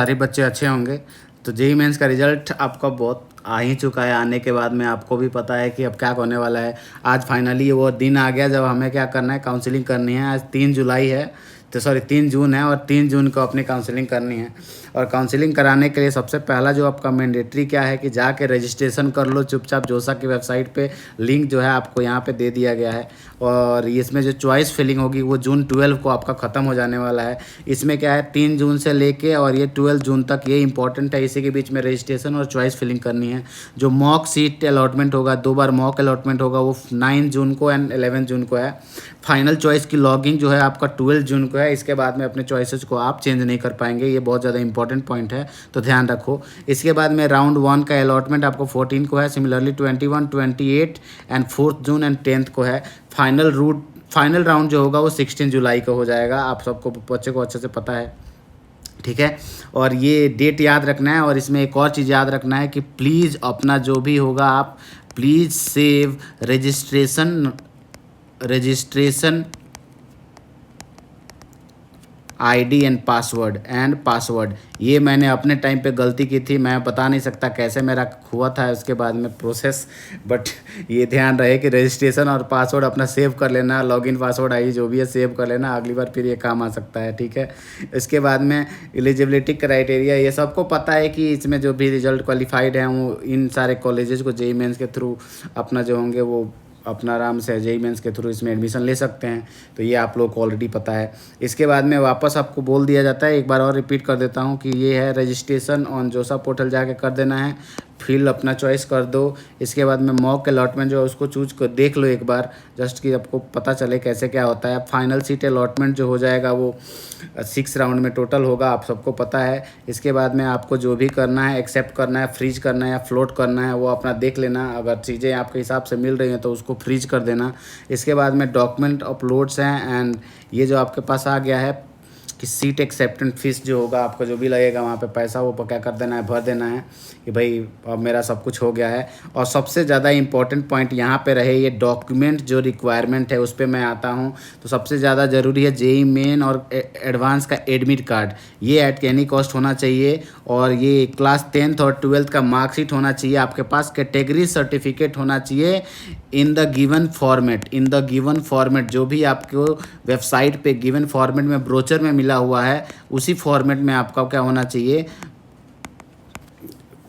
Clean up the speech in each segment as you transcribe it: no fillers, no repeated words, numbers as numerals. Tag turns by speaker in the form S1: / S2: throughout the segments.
S1: सारे बच्चे अच्छे होंगे। तो जेईई मेंस का रिजल्ट आपका बहुत आ ही चुका है। आने के बाद में आपको भी पता है कि अब क्या होने वाला है। आज फाइनली वो दिन आ गया जब हमें क्या करना है, काउंसलिंग करनी है। आज 3 जुलाई है, तो सॉरी 3 जून है, और 3 जून को अपनी काउंसलिंग करनी है। और काउंसलिंग कराने के लिए सबसे पहला जो आपका मैंडेटरी क्या है कि जाके रजिस्ट्रेशन कर लो चुपचाप। जोसा की वेबसाइट पे लिंक जो है आपको यहाँ पे दे दिया गया है। और इसमें जो चॉइस फिलिंग होगी वो जून 12 को आपका ख़त्म हो जाने वाला है। इसमें क्या है, 3 जून से लेके और ये 12 जून तक ये इंपॉर्टेंट है। इसी के बीच में रजिस्ट्रेशन और चॉइस फिलिंग करनी है। जो मॉक सीट अलॉटमेंट होगा, 2 बार मॉक अलॉटमेंट होगा, वो 9 जून को एंड 11 जून को है। फाइनल चॉइस की लॉगिंग जो है आपका 12 जून को है। इसके बाद में अपने चॉइसेस को आप चेंज नहीं कर पाएंगे। ये बहुत ज़्यादा इंपॉर्टेंट पॉइंट है, तो ध्यान रखो। इसके बाद में राउंड 1 का अलॉटमेंट आपको 14 को है। सिमिलरली 21, 28 एंड 4 जून एंड 10 को है। फाइनल राउंड जो होगा वो 16 जुलाई को हो जाएगा। आप सबको बच्चे को अच्छे से पता है, ठीक है। और ये डेट याद रखना है। और इसमें एक और चीज़ याद रखना है कि प्लीज़ अपना जो भी होगा आप please save registration ID and password. ये मैंने अपने टाइम पे गलती की थी। मैं बता नहीं सकता कैसे मेरा हुआ था उसके बाद में प्रोसेस, बट ये ध्यान रहे कि रजिस्ट्रेशन और पासवर्ड अपना सेव कर लेना। लॉगिन पासवर्ड आई जो भी है सेव कर लेना, अगली बार फिर ये काम आ सकता है, ठीक है। इसके बाद में एलिजिबिलिटी क्राइटेरिया, ये सबको पता है कि इसमें जो भी रिजल्ट क्वालिफाइड हैं वो इन सारे कॉलेजेस को जेईई मेंस के थ्रू अपना जो होंगे वो अपना आराम से जेईई मेंस के थ्रू इसमें एडमिशन ले सकते हैं। तो ये आप लोग को ऑलरेडी पता है। इसके बाद में वापस आपको बोल दिया जाता है, एक बार और रिपीट कर देता हूँ कि ये है रजिस्ट्रेशन ऑन जोसा पोर्टल जाके कर देना है। फिल अपना चॉइस कर दो। इसके बाद में मॉक अलॉटमेंट जो है उसको चूज कर देख लो एक बार, जस्ट कि आपको पता चले कैसे क्या होता है। फाइनल सीट अलॉटमेंट जो हो जाएगा वो 6 राउंड में टोटल होगा, आप सबको पता है। इसके बाद में आपको जो भी करना है, एक्सेप्ट करना है, फ्रीज करना है या फ्लोट करना है, वो अपना देख लेना। अगर चीज़ें आपके हिसाब से मिल रही हैं तो उसको फ्रीज कर देना। इसके बाद में डॉक्यूमेंट अपलोड्स हैं। एंड ये जो आपके पास आ गया है कि सीट एक्सेप्टेंस फीस जो होगा आपका जो भी लगेगा वहाँ पे पैसा, वो क्या कर देना है, भर देना है कि भाई अब मेरा सब कुछ हो गया है। और सबसे ज़्यादा इंपॉर्टेंट पॉइंट यहाँ पे रहे, ये डॉक्यूमेंट जो रिक्वायरमेंट है उस पर मैं आता हूँ। तो सबसे ज़्यादा ज़रूरी है जेईई मेन और एडवांस का एडमिट कार्ड, ये एट एनी कॉस्ट होना चाहिए। और ये क्लास 10th और 12th का मार्कशीट होना चाहिए आपके पास। कैटेगरी सर्टिफिकेट होना चाहिए इन द गिवन फॉर्मेट जो भी आपको वेबसाइट पे गिवन फॉर्मेट में ब्रोचर में मिला हुआ है उसी फॉर्मेट में आपका क्या होना चाहिए।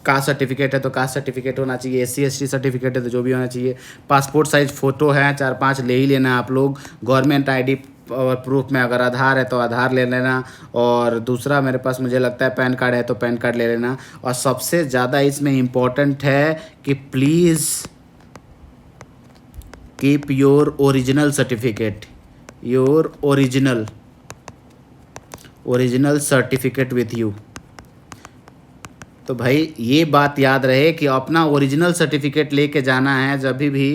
S1: कास्ट सर्टिफिकेट है तो कास्ट सर्टिफिकेट होना चाहिए, SC ST सर्टिफिकेट है तो जो भी होना चाहिए। पासपोर्ट साइज फ़ोटो है 4-5 ले ही लेना आप लोग। गवर्नमेंट ID और प्रूफ में अगर आधार है तो आधार ले लेना। और दूसरा मेरे पास मुझे लगता है पैन कार्ड है तो पैन कार्ड ले लेना। और सबसे ज़्यादा इसमें इम्पोर्टेंट है कि please keep your original certificate, your original certificate with you. तो भाई ये बात याद रहे कि अपना ओरिजिनल सर्टिफिकेट लेके जाना है जब भी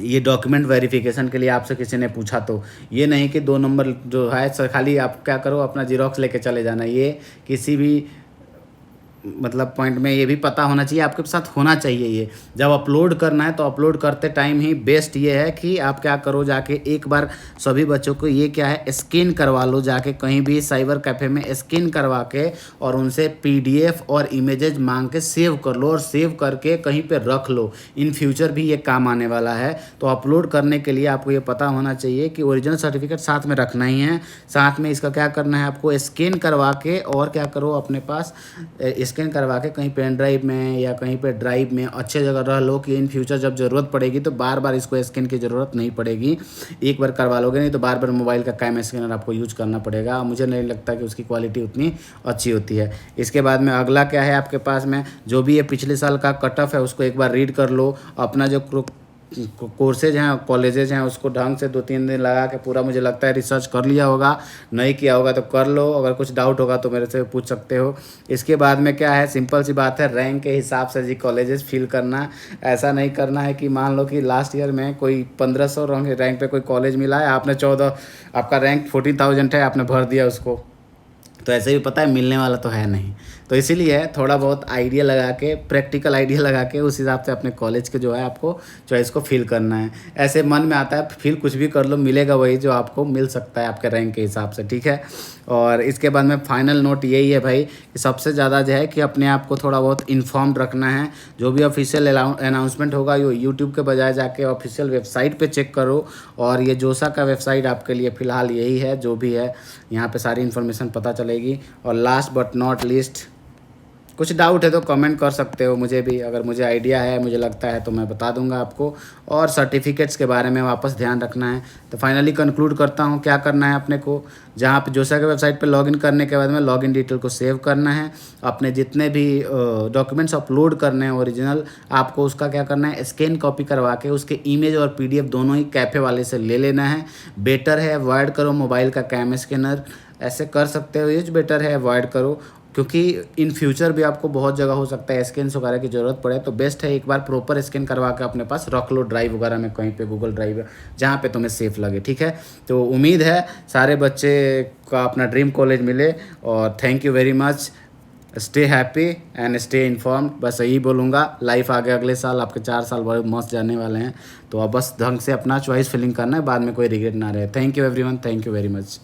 S1: ये डॉक्यूमेंट वेरिफिकेशन के लिए आपसे किसी ने पूछा तो। ये नहीं कि 2 नंबर जो है खाली आप क्या करो अपना जीरोक्स लेके चले जाना। ये किसी भी मतलब पॉइंट में ये भी पता होना चाहिए, आपके साथ होना चाहिए। ये जब अपलोड करना है तो अपलोड करते टाइम ही बेस्ट ये है कि आप क्या करो, जाके एक बार सभी बच्चों को ये क्या है स्कैन करवा लो, जाके कहीं भी साइबर कैफ़े में स्कैन करवा के और उनसे PDF और इमेजेस मांग के सेव कर लो। और सेव करके कहीं पे रख लो, इन फ्यूचर भी ये काम आने वाला है। तो अपलोड करने के लिए आपको ये पता होना चाहिए कि ओरिजिनल सर्टिफिकेट साथ में रखना ही है। साथ में इसका क्या करना है, आपको स्कैन करवा के और क्या करो अपने पास स्कैन करवा के कहीं पेन ड्राइव में या कहीं पे ड्राइव में अच्छे जगह रह लो कि इन फ्यूचर जब ज़रूरत पड़ेगी तो बार बार इसको स्कैन की ज़रूरत नहीं पड़ेगी। एक बार करवा लोगे, नहीं तो बार बार मोबाइल का कैम स्कैनर आपको यूज करना पड़ेगा। मुझे नहीं लगता कि उसकी क्वालिटी उतनी अच्छी होती है। इसके बाद में अगला क्या है आपके पास में, जो भी ये पिछले साल का कट ऑफ है उसको एक बार रीड कर लो। अपना जो कोर्सेज हैं कॉलेजेज हैं उसको ढंग से 2-3 दिन लगा के पूरा मुझे लगता है रिसर्च कर लिया होगा। नहीं किया होगा तो कर लो, अगर कुछ डाउट होगा तो मेरे से पूछ सकते हो। इसके बाद में क्या है, सिंपल सी बात है, रैंक के हिसाब से जी कॉलेजेस फिल करना। ऐसा नहीं करना है कि मान लो कि लास्ट ईयर में कोई 1500 रैंक पे कोई कॉलेज मिला है, आपने 14, आपका रैंक 14,000 है, आपने भर दिया उसको। तो ऐसे भी पता है मिलने वाला तो है नहीं। तो इसीलिए थोड़ा बहुत आइडिया लगा के, प्रैक्टिकल आइडिया लगा के उस हिसाब से अपने कॉलेज के जो है आपको चॉइस को फिल करना है। ऐसे मन में आता है फिर कुछ भी कर लो, मिलेगा वही जो आपको मिल सकता है आपके रैंक के हिसाब से, ठीक है। और इसके बाद में फाइनल नोट यही है भाई कि सबसे ज़्यादा जो है कि अपने आप को थोड़ा बहुत इन्फॉर्म्ड रखना है। जो भी ऑफिशियल अनाउंसमेंट होगा यूट्यूब के बजाय जाके ऑफिशियल वेबसाइट पे चेक करो। और ये जोसा का वेबसाइट आपके लिए फ़िलहाल यही है, जो भी है यहाँ पे सारी इन्फॉर्मेशन पता चलेगी। और लास्ट बट नॉट लीस्ट, कुछ डाउट है तो कमेंट कर सकते हो मुझे भी, अगर मुझे आइडिया है, मुझे लगता है तो मैं बता दूंगा आपको। और सर्टिफिकेट्स के बारे में वापस ध्यान रखना है। तो फाइनली कंक्लूड करता हूँ, क्या करना है अपने को, जहाँ पे जोसा के वेबसाइट पे लॉगिन करने के बाद में लॉगिन डिटेल को सेव करना है। अपने जितने भी डॉक्यूमेंट्स अपलोड करने हैं ओरिजिनल, आपको उसका क्या करना है, स्कैन कॉपी करवा के उसके इमेज और PDF दोनों ही कैफ़े वाले से ले लेना है। बेटर है अवॉइड करो मोबाइल का कैम स्कैनर, ऐसे कर सकते हो यूज, बेटर है अवॉइड करो, क्योंकि इन फ्यूचर भी आपको बहुत जगह हो सकता है स्कैन वगैरह की ज़रूरत पड़े। तो बेस्ट है एक बार प्रॉपर स्कैन करवा के अपने पास रख लो, ड्राइव वगैरह में कहीं पे, गूगल ड्राइव जहाँ पे तुम्हें सेफ लगे, ठीक है। तो उम्मीद है सारे बच्चे का अपना ड्रीम कॉलेज मिले। और thank you very much, stay happy and stay informed, बस यही बोलूँगा। लाइफ आगे अगले साल आपके 4 साल बड़े मस्त जाने वाले हैं। तो अब बस ढंग से अपना चॉइस फिलिंग करना है, बाद में कोई रिग्रेट ना रहे। Thank you everyone, thank you very much.